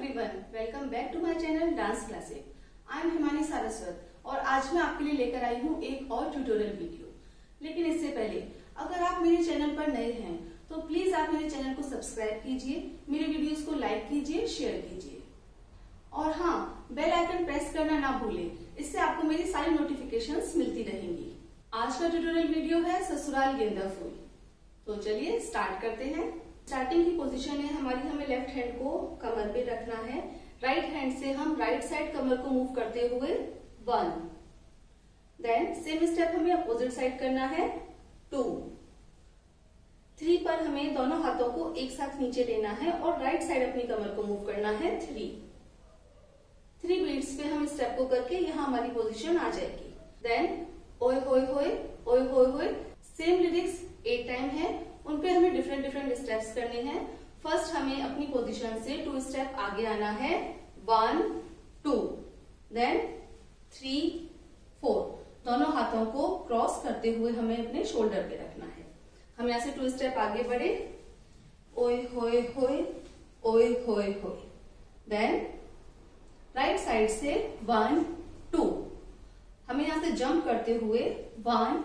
Everyone, welcome back to my channel dance classes. I am Himani Saraswat और आज मैं आपके लिए लेकर आई हूँ एक और ट्यूटोरियल वीडियो। लेकिन इससे पहले अगर आप मेरे चैनल पर नए हैं तो प्लीज आप मेरे चैनल को सब्सक्राइब कीजिए, मेरे वीडियोस को लाइक कीजिए, शेयर कीजिए और हाँ, बेल आइकन प्रेस करना ना भूलें, इससे आपको मेरी सारी नोटिफिकेशंस मिलती रहेंगी। आज का ट्यूटोरियल वीडियो है ससुराल गेंदा फूल। तो चलिए स्टार्ट करते हैं। स्टार्टिंग की पोजीशन है हमारी, हमें लेफ्ट हैंड को कमर पे रखना है। राइट हैंड से हम राइट साइड कमर को मूव करते हुए 1, देन सेम स्टेप हमें अपोजिट साइड करना है 2, 3 पर हमें दोनों हाथों को एक साथ नीचे लेना है और राइट साइड अपनी कमर को मूव करना है 3 बीट्स पे हम स्टेप को करके यहाँ हमारी पोजीशन आ जाएगी। देन ओए होए होए, ओए होए होए, सेम लिरिक्स 8 टाइम है, उन पे हमें डिफरेंट स्टेप्स करने हैं। फर्स्ट हमें अपनी पोजीशन से 2 स्टेप आगे आना है, 1 2, देन 3 4, दोनों हाथों को क्रॉस करते हुए हमें अपने शोल्डर पे रखना है। हम यहाँ से 2 स्टेप आगे बढ़े, ओए होए होए, ओए होए होए, देन राइट साइड से 1 2, हमें यहाँ से जंप करते हुए 1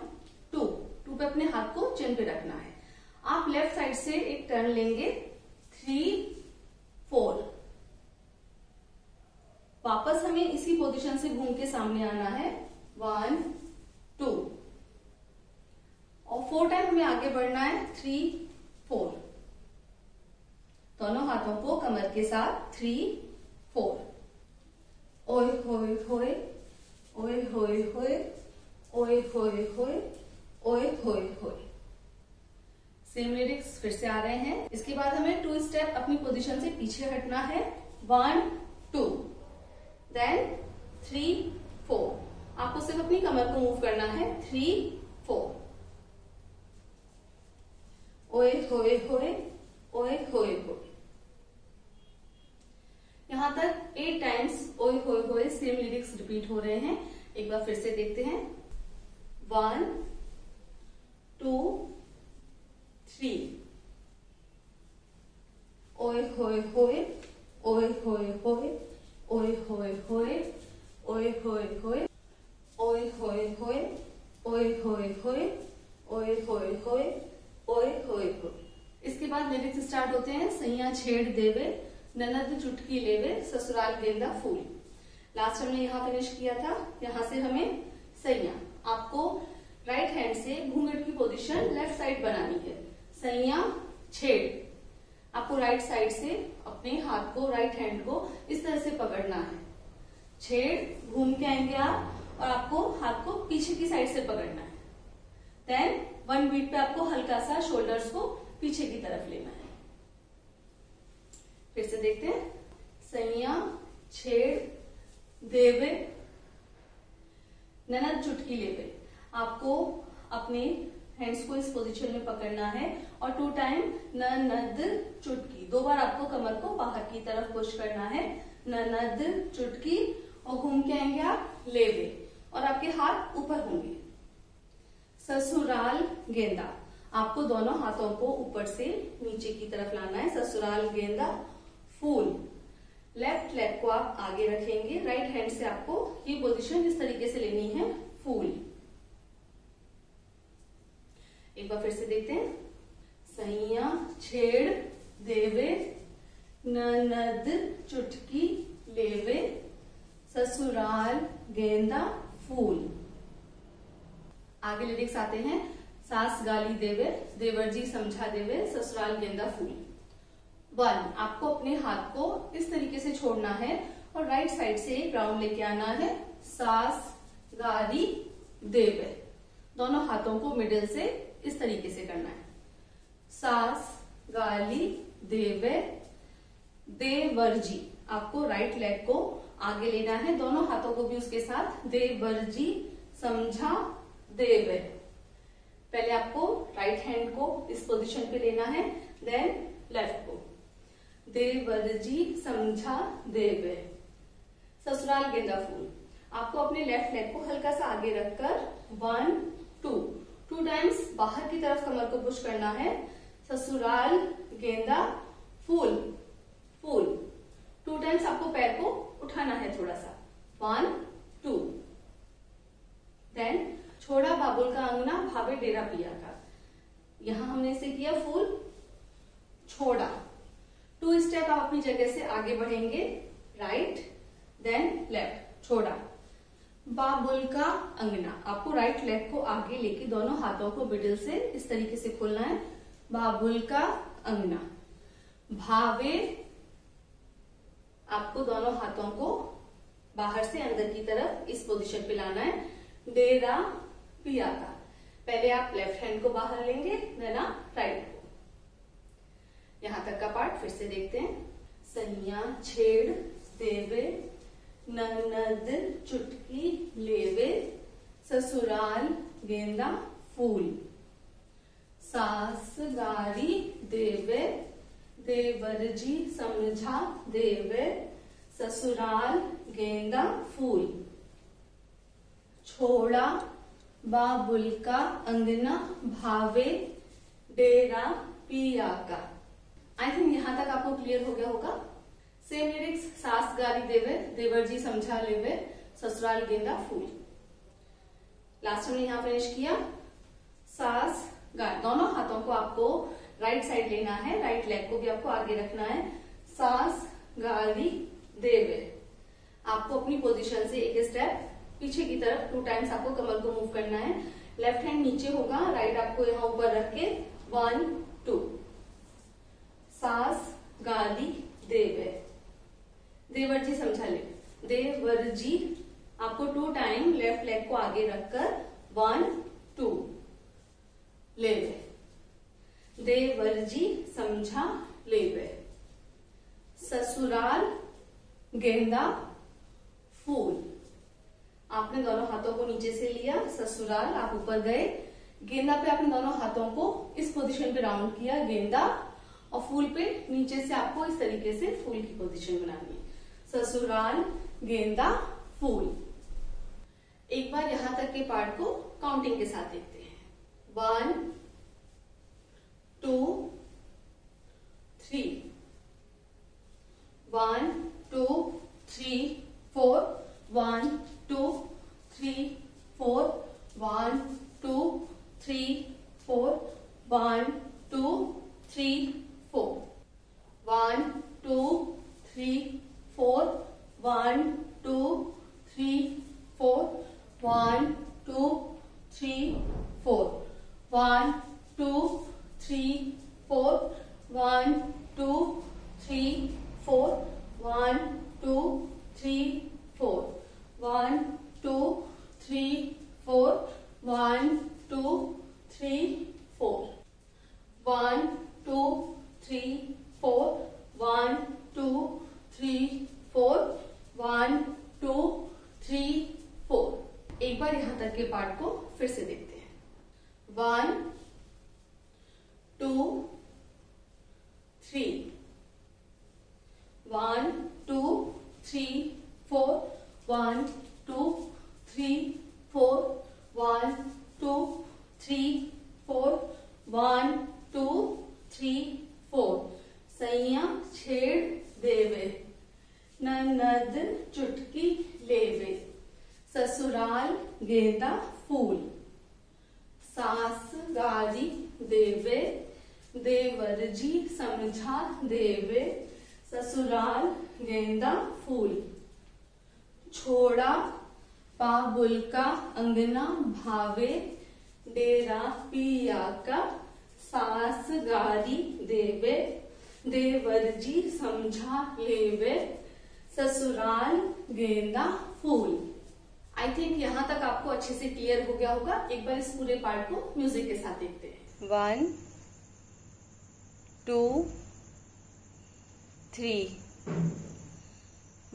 2 पे अपने हाथ को चिन पे रखना है। आप लेफ्ट साइड से एक टर्न लेंगे 3 4, वापस हमें इसी पोजीशन से घूम के सामने आना है 1 2 और 4 टाइम हमें आगे बढ़ना है 3 4, दोनों हाथों को कमर के साथ 3 4, ओए होए होए, ओए होए होए, ओए होए होए, ओए होए होए। सेम लिरिक्स फिर से आ रहे हैं। इसके बाद हमें 2 स्टेप अपनी पोजीशन से पीछे हटना है, 1 2, देन 3 4, आपको सिर्फ अपनी कमर को मूव करना है 3 4, ओए होए होए, ओए होए होए। यहां तक 8 टाइम्स ओए होए होए सेम लिरिक्स रिपीट हो रहे हैं। एक बार फिर से देखते हैं, 1 2 3, ओए होए होए, ओए होए होए, ओए होए होए, ओए होए होए, ओए होए होए, ओए होए होए, ओए होए होए, ओए होए होए। इसके बाद लिरिक्स स्टार्ट होते हैं, सैया छेड़ देवे, ननद चुटकी लेवे, ससुराल गेंदा फूल। लास्ट हमने यहाँ फिनिश किया था। यहाँ से हमें सैया, आपको राइट हैंड से घूंघट की पोजीशन लेफ्ट साइड बनानी है। सैया छेड़, आपको राइट साइड से अपने हाथ को, राइट हैंड को इस तरह से पकड़ना है। छेड़, घूम के आएंगे आप और आपको हाथ को पीछे की साइड से पकड़ना है। देन 1 बीट पे आपको हल्का सा शोल्डर्स को पीछे की तरफ लेना है। फिर से देखते हैं, सैया छेड़ देवे, ननद चुटकी लेवे, आपको अपने हैंड्स को इस पोजीशन में पकड़ना है और 2 टाइम ननद चुटकी, 2 बार आपको कमर को बाहर की तरफ पुश करना है, ननद चुटकी, और घूम के आएंगे आप लेवे और आपके हाथ ऊपर होंगे। ससुराल गेंदा, आपको दोनों हाथों को ऊपर से नीचे की तरफ लाना है। ससुराल गेंदा फूल, लेफ्ट लेग को आप आगे रखेंगे, राइट हैंड से आपको ये पोजीशन इस तरीके से लेनी है, फूल। एक बार फिर से देखते हैं, सैया छेड़ देवे, ननद चुटकी लेवे, ससुराल गेंदा फूल। आगे लिरिक्स आते हैं, सास गाली देवे, देवर जी समझा देवे, ससुराल गेंदा फूल। 1, आपको अपने हाथ को इस तरीके से छोड़ना है और राइट साइड से एक राउंड लेके आना है, सास गाली देवे, दोनों हाथों को मिडिल से इस तरीके से करना है। सास गाली देवे, देवरजी, आपको राइट लेग को आगे लेना है, दोनों हाथों को भी उसके साथ, देवरजी समझा देवे। पहले आपको राइट हैंड को इस पोजीशन पे लेना है, देन लेफ्ट को, देवरजी समझा देवे, ससुराल गेंदा फूल। आपको अपने लेफ्ट लेग को हल्का सा आगे रखकर 1 2 टाइम्स बाहर की तरफ कमर को पुश करना है, ससुराल गेंदा फूल फूल, 2 टाइम्स आपको पैर को उठाना है थोड़ा सा। 1 2। देन छोड़ा बाबुल का अंगना भावे डेरा पिया का। यहां हमने इसे किया फुल छोड़ा। 2 स्टेप आप अपनी जगह से आगे बढ़ेंगे, राइट देन लेफ्ट, छोड़ा। बाबुल का अंगना, आपको राइट लेग को आगे लेके दोनों हाथों को मिडिल से इस तरीके से खोलना है। बाबुल का अंगना, भावे, आपको दोनों हाथों को बाहर से अंदर की तरफ इस पोजीशन पे लाना है। डेरा पिया का, पहले आप लेफ्ट हैंड को बाहर लेंगे, देन आप राइट को। यहां तक का पार्ट फिर से देखते हैं। सैया छेड़ देवे, ननद चुटकी लेवे, ससुराल गेंदा फूल, सास गारी देवे, देवर जी समझा देवे, ससुराल गेंदा फूल, छोड़ा बाबुल का अंगना भावे डेरा पिया का। आई थिंक यहां तक आपको क्लियर हो गया होगा। सेम लिरिक्स, सास गारी देवे, देवर जी समझा लेवे, ससुराल गेंदा फूल। लास्ट में यहां फिनिश किया। सास गारी, दोनों हाथों को आपको राइट साइड लेना है, राइट लेग को भी आपको आगे रखना है। सास गारी देवे, आपको अपनी पोजीशन से एक स्टेप पीछे की तरफ 2 टाइम्स आपको कमर को मूव करना है। लेफ्ट हैंड नीचे होगा, राइट आपको यहां ऊपर रख के 1 2। सास गाली देवे, देवर जी समझा ले, देवर जी, आपको 2 टाइम लेफ्ट लेग को आगे रखकर 1 2 लेवे, देवर जी समझा लेवे, ससुराल गेंदा फूल, आपने दोनों हाथों को नीचे से लिया, ससुराल आप ऊपर गए, गेंदा पे आपने दोनों हाथों को इस पोजीशन पे राउंड किया, गेंदा, और फूल पे नीचे से आपको इस तरीके से फूल की पोजीशन बनानी है, ससुराल गेंदा फूल। एक बार यहां तक के पार्ट को काउंटिंग के साथ देखते हैं। 1 2 3, 1 2 3 4, 1 2 3 4, 1 2 3 4, 1 2 3 4, 1 2 3 4, 1 2 3 4, 1 2 3 4, 1 2 3 4, 1 2 3 4, 1 2 3 4, 1 2 3 4, 1 2 3 4, 1 2 3 4, 1 2 3 4, 1 2 3 4। एक बार यहां तक के पार्ट को फिर से देखते हैं। 1 2 3, 1 2 3 4, 1 2 3 4, 1 2 3 4, 1 2 3 4, सैया छेड़ देवे, ननद चुटकी लेवे, ससुराल गेंदा फूल, सास गाली देवे, देवर जी समझा देवे, ससुराल गेंदा फूल, छोड़ा बाबुल का अंगना भावे डेरा पिया का, सास गारी देवे, देवर जी समझा लेवे, ससुराल गेंदा फूल। आई थिंक यहाँ तक आपको अच्छे से क्लियर हो गया होगा। एक बार इस पूरे पार्ट को म्यूजिक के साथ देखते हैं। 1 2 3,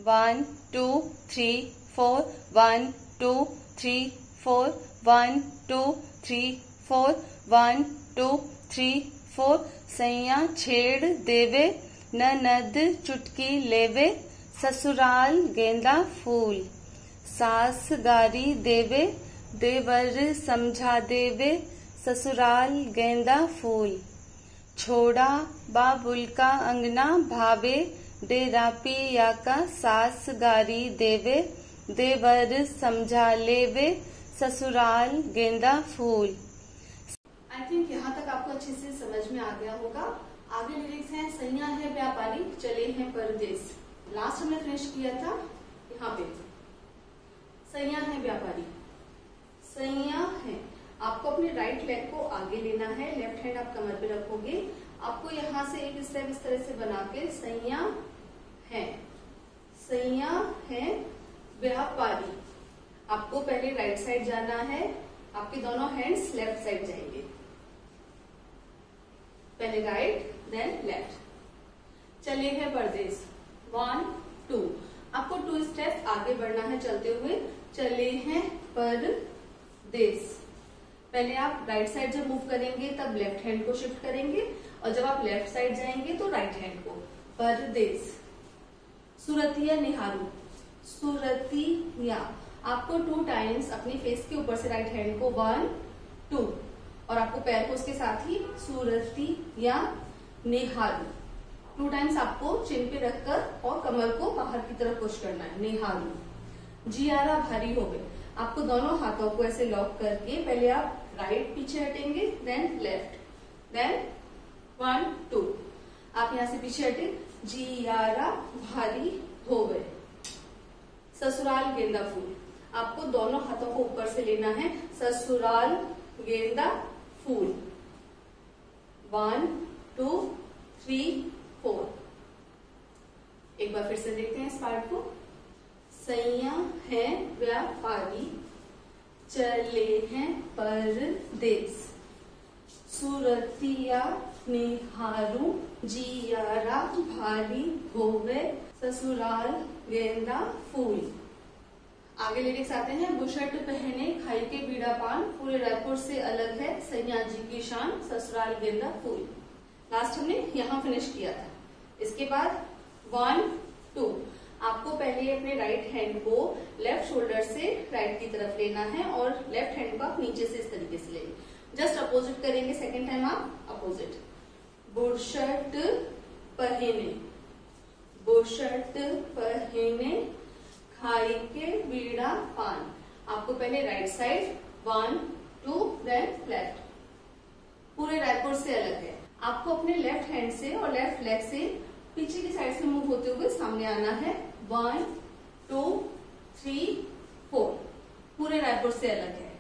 1 2 3 4, 1 2 3 4, 1 2 3 4, 1 2 3 4, सैया छेड़ देवे, ननद चुटकी लेवे, ससुराल गेंदा फूल, सास गारी देवे, देवर समझा देवे, ससुराल गेंदा फूल, छोड़ा बाबुल का अंगना भावे, डेरा पिया का सास गारी देवे, देवर समझा लेवे, ससुराल गेंदा फूल। आई थिंक यहाँ तक आपको अच्छे से समझ में आ गया होगा। आगे लिरिक्स हैं, सैया है व्यापारी चले हैं परदेस। लास्ट हमने फिनिश किया था यहाँ पे, सैया है व्यापारी, सैया है। आपको अपने राइट लेग को आगे लेना है, लेफ्ट हैंड आप कमर पे रखोगे। आपको यहाँ से एक स्टेप इस तरह से बना के सैया है, सैया है व्यापारी। आपको पहले राइट साइड जाना है, आपके दोनों हैंड्स लेफ्ट साइड जाएंगे, पहले राइट देन लेफ्ट। चले हैं परदेस 1 2, आपको 2 स्टेप आगे बढ़ना है चलते हुए। चले हैं परदेस, पहले आप राइट साइड जब मूव करेंगे तब लेफ्ट हैंड को शिफ्ट करेंगे, और जब आप लेफ्ट साइड जाएंगे तो राइट हैंड को। परदेस। सुरतिया निहारू, सुरतिया। आपको 2 टाइम्स अपनी फेस के ऊपर से राइट हैंड को 1 2, और आपको पैर को उसके साथ ही सुरतिया निहारू 2 टाइम्स आपको चिन पे रखकर और कमर को बाहर की तरफ पुश करना है, निहारू। जियारा भारी हो गए, आपको दोनों हाथों को ऐसे लॉक करके पहले आप राइट पीछे हटेंगे, देन लेफ्ट, देन 1 2, आप यहाँ से पीछे हटे। जियारा भारी हो गए, ससुराल गेंदा फूल। आपको दोनों हाथों को ऊपर से लेना है, ससुराल गेंदा फूल। 1 2 3 4। एक बार फिर से देखते हैं इस पार्ट को। सैया है व्यापारी चले हैं परदेस, सुरतिया निहारू जियारा भारी होवे, ससुराल गेंदा फूल। आगे लिरिक्स आते हैं। बुशर्ट पहने खाई के बीड़ा पान, पूरे रायपुर से अलग है सैया जी की शान, ससुराल गेंदा फूल। लास्ट हमने यहाँ फिनिश किया था। इसके बाद 1 2, आपको पहले अपने राइट हैंड को लेफ्ट शोल्डर से राइट की तरफ लेना है और लेफ्ट हैंड को आप नीचे से इस तरीके से लेंगे। जस्ट अपोजिट करेंगे, सेकेंड टाइम आप अपोजिट। बुशर्ट पहने, बुशर्ट पहने खाई के बीड़ा पान। आपको पहले राइट साइड 1 2, देन लेफ्ट। पूरे रायपुर से अलग है। आपको अपने लेफ्ट हैंड से और लेफ्ट लेग से पीछे की साइड से मूव होते हुए सामने आना है। 1 2 3 4, पूरे रायपुर से अलग है।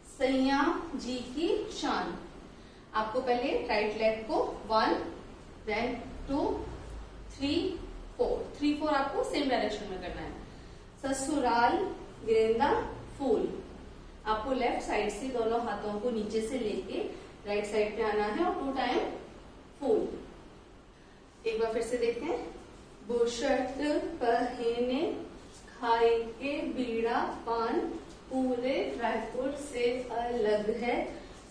सैया जी की शान। आपको पहले राइट लेग को 1 देन 2 3 4, 3 4 आपको सेम डायरेक्शन में करना है। ससुराल गेंदा फूल। आपको लेफ्ट साइड से दोनों हाथों को नीचे से लेके राइट साइड पे आना है और 2 टाइम फूल। एक बार फिर से देखते हैं। बुशर्ट पहने खाई के बीड़ा पान, पूरे रायपुर से अलग है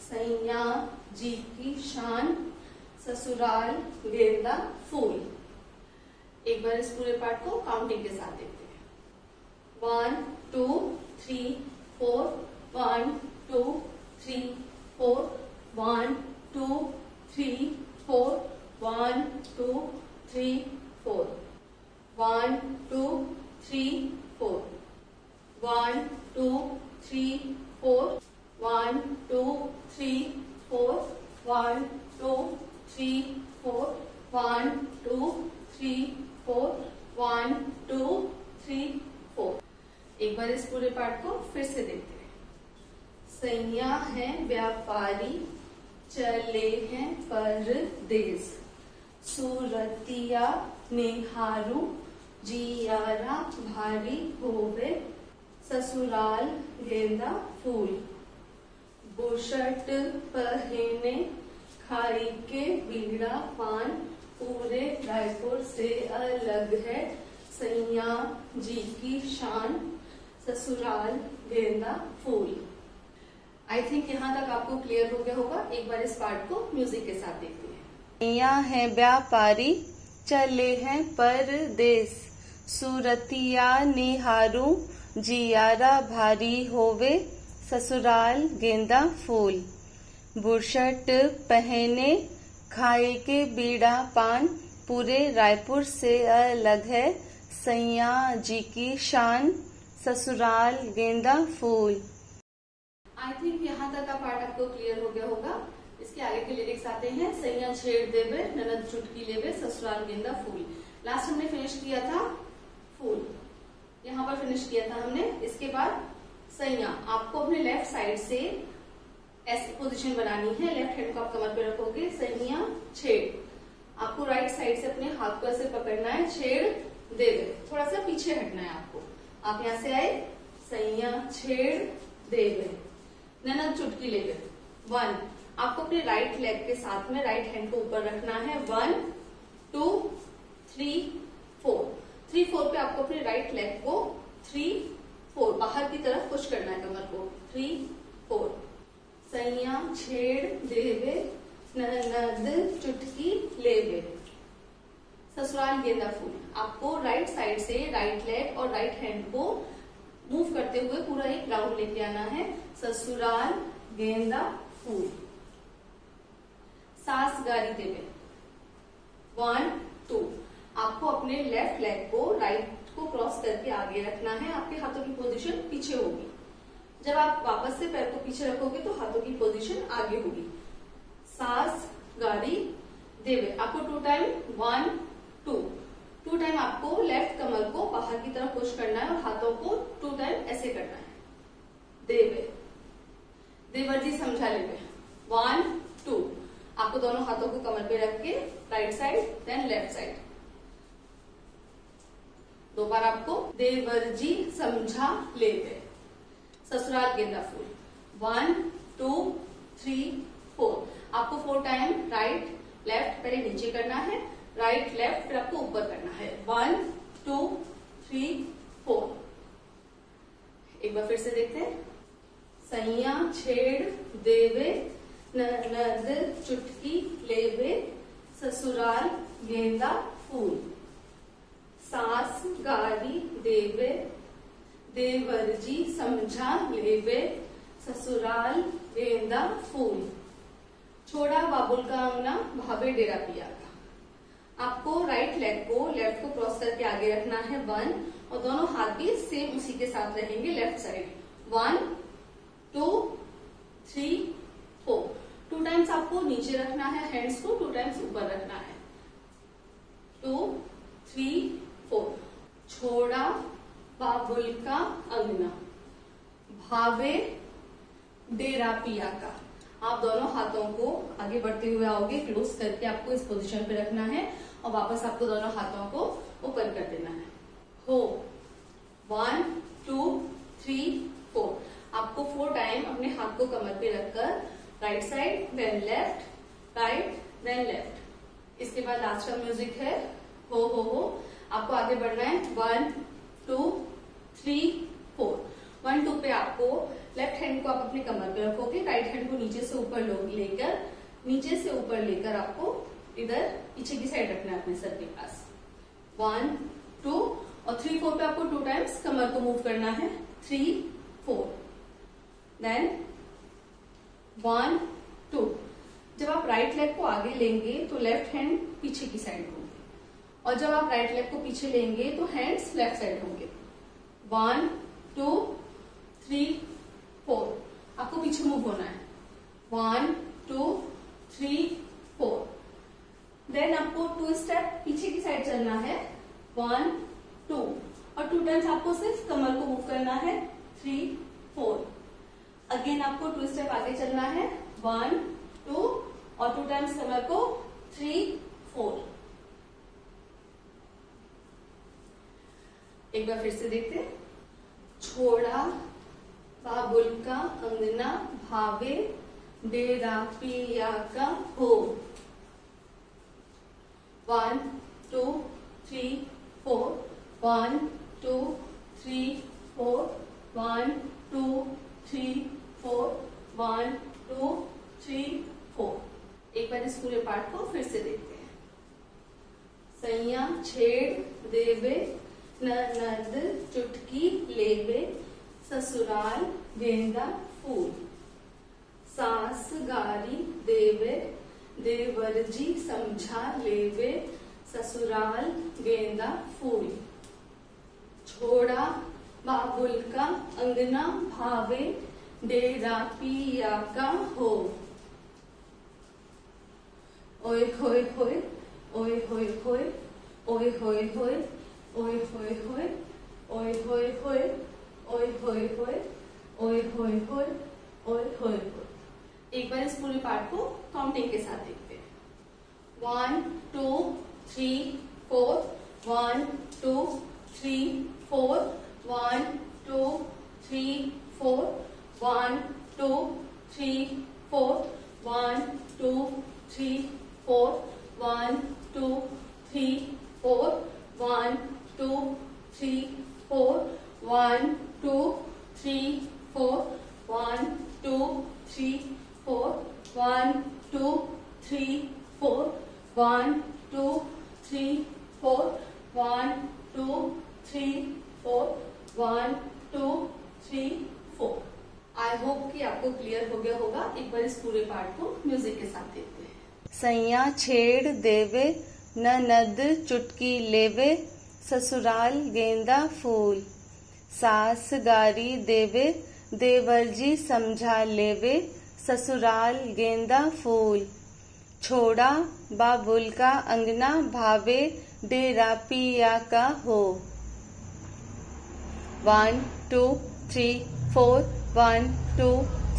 सैया जी की शान, ससुराल गेंदा फूल। एक बार इस पूरे पार्ट को काउंटिंग के साथ देखते हैं। 1 2 3 4, 1 2 3 4, 1 2 3 4, 1 2 3 4, 1 2 3 4, 1 2 3 4, 1 2 3 4, 1 2 3 4, 1 2 3 4, 1 2 3 4। एक बार इस पूरे पार्ट को फिर से देखते हैं। सैया है व्यापारी चले हैं परदेस, सुरतिया निहारू जियारा भारी होवे, ससुराल गेंदा फूल। बुशर्ट पहने खाई के बीड़ा पान, पूरे रायपुर से अलग है सैया जी की शान, ससुराल गेंदा फूल। आई थिंक यहाँ तक आपको क्लियर हो गया होगा। एक बार इस पार्ट को म्यूजिक के साथ देखते हैं। सैया है व्यापारी चले हैं परदेस, सुरतिया निहारू जियारा भारी होवे, ससुराल गेंदा फूल। बुशर्ट पहने खाए के बीड़ा पान पूरे रायपुर से अलग है, सैया जी की शान ससुराल गेंदा फूल। आई थिंक यहाँ तक का पार्ट आपको क्लियर हो गया होगा। इसके आगे के लिरिक्स आते हैं। सैया छेड़ देवे ननद चुटकी लेवे ससुराल गेंदा फूल। लास्ट हमने फिनिश किया था फूल, यहाँ पर फिनिश किया था हमने। इसके बाद सैया आपको अपने लेफ्ट साइड से ऐसी पोजीशन बनानी है, लेफ्ट हैंड को आप कमर पे रखोगे। सैया छेड़ आपको राइट साइड से अपने हाथ को ऐसे पकड़ना है, छेड़ देवे थोड़ा सा पीछे हटना है आपको। आप यहाँ से आए, सैया छेड़ देवे ननद चुटकी लेवे। 1 आपको अपने राइट लेग के साथ में राइट हैंड को ऊपर रखना है। 1 2 3 4 3 4 पे आपको अपने राइट लेग को 3 4 बाहर की तरफ पुश करना है कमर को। 3 4 सैया छेड़ देवे ननद चुटकी लेवे ससुराल गेंदा फूल। आपको राइट साइड से राइट लेग और राइट हैंड को मूव करते हुए पूरा एक राउंड लेके आना है। ससुराल गेंदा फूल। सास गारी देवे 1 2 आपको अपने लेफ्ट लेग को राइट को क्रॉस करके आगे रखना है। आपके हाथों की पोजीशन पीछे होगी। जब आप वापस से पैर को पीछे रखोगे तो हाथों की पोजीशन आगे होगी। सास गारी देवे आपको 2 टाइम 1 2 टाइम आपको लेफ्ट कमर को बाहर की तरफ पुश करना है और हाथों को 2 टाइम ऐसे करना है। देवे देवर जी समझा लेवे 1 2 आपको दोनों हाथों को कमर पे रख के right side then left side. 2 बार आपको देवर जी समझा लेवे ससुराल गेंदा फूल। 1 2 3 4 आपको 4 टाइम राइट लेफ्ट पहले नीचे करना है, राइट लेफ्ट फिर आपको ऊपर करना है। 1 2 3 4 एक बार फिर से देखते हैं। सैया छेड़ देवे ननद चुटकी लेवे ससुराल गेंदा फूल। सास गारी देवे देवर जी समझा लेवे ससुराल गेंदा फूल। छोड़ा बाबुल का अंगना भावे डेरा पिया का। आपको राइट लेग को लेफ्ट को क्रॉस करके आगे रखना है 1 और दोनों हाथ भी सेम उसी के साथ रहेंगे लेफ्ट साइड। 1 2 3 4 2 टाइम्स आपको नीचे रखना है, हैंड्स को 2 टाइम्स ऊपर रखना है। 2 3 4 छोड़ा बाबुल का अंगना भावे डेरा पिया का। आप दोनों हाथों को आगे बढ़ते हुए आओगे, क्लोज करके आपको इस पोजीशन पे रखना है और वापस आपको दोनों हाथों को ऊपर कर देना है। हो 1 2 3 4 आपको 4 टाइम अपने हाथ को कमर पे रखकर right side then left right then left. इसके बाद लास्ट का म्यूजिक है हो आपको आगे बढ़ना है। 1 2 3 4 1 2 पे आपको लेफ्ट हैंड को आप अपनी कमर पे रखोगे, राइट हैंड को नीचे से ऊपर लेकर आपको इधर पीछे की साइड रखना है अपने सर के पास। 1 2 और 3 4 पे आपको 2 टाइम्स कमर को मूव करना है। 3 4 देन 1 2 जब आप राइट लेग को आगे लेंगे तो लेफ्ट हैंड पीछे की साइड होंगे और जब आप राइट लेग को पीछे लेंगे तो हैंड्स लेफ्ट साइड होंगे। 1 2 3 4 आपको पीछे मूव होना है। 1 2 3 4 देन आपको 2 स्टेप पीछे की साइड चलना है। 1 2 और 2 टाइम्स आपको सिर्फ कमर को मूव करना है। 3 4 अगेन आपको 2 स्टेप आगे चलना है। 1 2 और 2 टाइम्स कमर को 3 4। एक बार फिर से देखते हैं। छोड़ा बाबुल का अंगना भावे डेरा पिया का हो। 1 2 3 4 1 2 3 4 1 2 3 4 1 2 3 4। एक बार इस पूरे पार्ट को फिर से देखते हैं। सैया छेड़ देवे ननद चुटकी लेवे ससुराल गेंदा फूल। सास गारी देवे देवर जी समझा लेवे ससुराल गेंदा फूल। छोड़ा बाबुल का अंगना भावे डेरा पिया का हो। ओए होए होए ओए होए होए ओए होए होए ओए होए होए ओए होए होए ओए होए होए ओए होए होए ओए होए होए। एक बार इस पूरे पार्ट को काउंटिंग के साथ देखते हैं। 1 2 3 4 1 2 3 4 1 2 3 4 1 2 3 4 1 2 3 4 1 2 3 4 1 2 3 4 1 2 3 4 1 2 3 4 1 2 3 4 1 2 3 4 1 2 3 4 1 2 3 4। आई होप कि आपको क्लियर हो गया होगा। एक बार इस पूरे पार्ट को म्यूजिक के साथ देखते हैं। सैया छेड़ देवे ननद चुटकी लेवे ससुराल गेंदा फूल। सास गारी देवे देवर जी समझा लेवे ससुराल गेंदा फूल। छोड़ा बाबुल का अंगना भावे डेरा पिया का हो। 1 2 3 4 1 2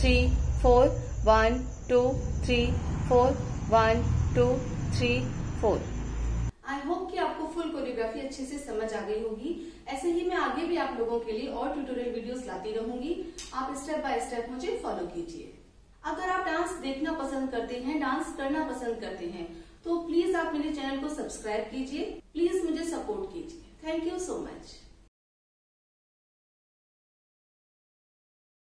3 4 1 2 3 4 1 2 3 4। आई होप कि आपको फुल कोरियोग्राफी अच्छे से समझ आ गई होगी। ऐसे ही मैं आगे भी आप लोगों के लिए और ट्यूटोरियल वीडियोस लाती रहूंगी। आप स्टेप बाय स्टेप मुझे फॉलो कीजिए। अगर आप डांस देखना पसंद करते हैं, डांस करना पसंद करते हैं, तो प्लीज आप मेरे चैनल को सब्सक्राइब कीजिए। प्लीज मुझे सपोर्ट कीजिए। Thank you so much.